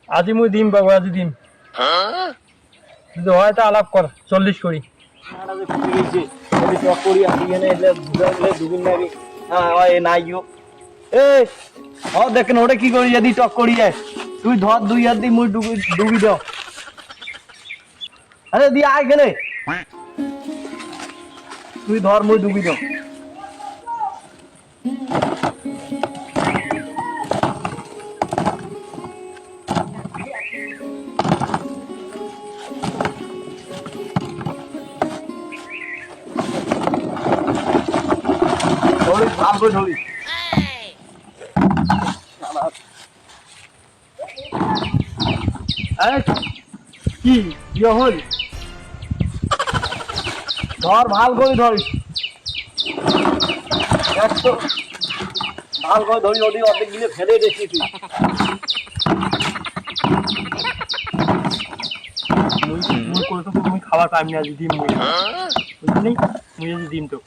আজি মুই দিম বাবু, আজি দিম। যদি হয় তা আলাপ কর, 40 করি। দেখেন ওটা কি করি, যদি টক করি যায় তুই ধর 2 হাত দি মুই ডুবি দাও। আরে দি আয় গেলে তুই ধর মুই ডুবি দাও। ধরি ভালো ধরি কি হল, ধর ভাল করে ধরিস, একটু ভাল করে ধরি, নদী অর্ধেক গিলে ফেলে রেখেছি। মুই খাবার পাইনি আজ, ডিম বুঝলি, মুই আজ ডিম তো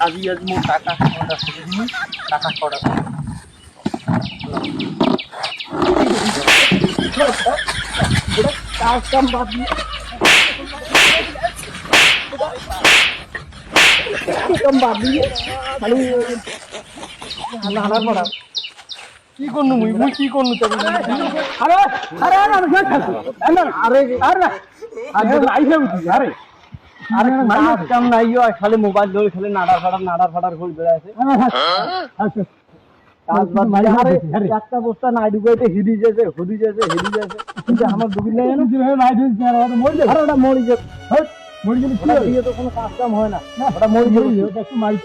আজি মোর টাকা ছটা কাজ কাম বাদ দিয়ে নানার পড়া কি করনু মুই কি করনু? আরে আরে আরে আরে আরে আরে আরে কাজ কাম নাই, খালি মোবাইল ধরে খালি নাড়ার ফাড়ার ঘুরে বেড়াইছে। একটা বস্তা নাই ডুবাইতে হিদি যাচ্ছে কিন্তু আমার ডুবি নাই না, ওটা মরি যাবে, তো কোনো কাজ কাম হয় না, ওটা মরি যাবে। একটু মারি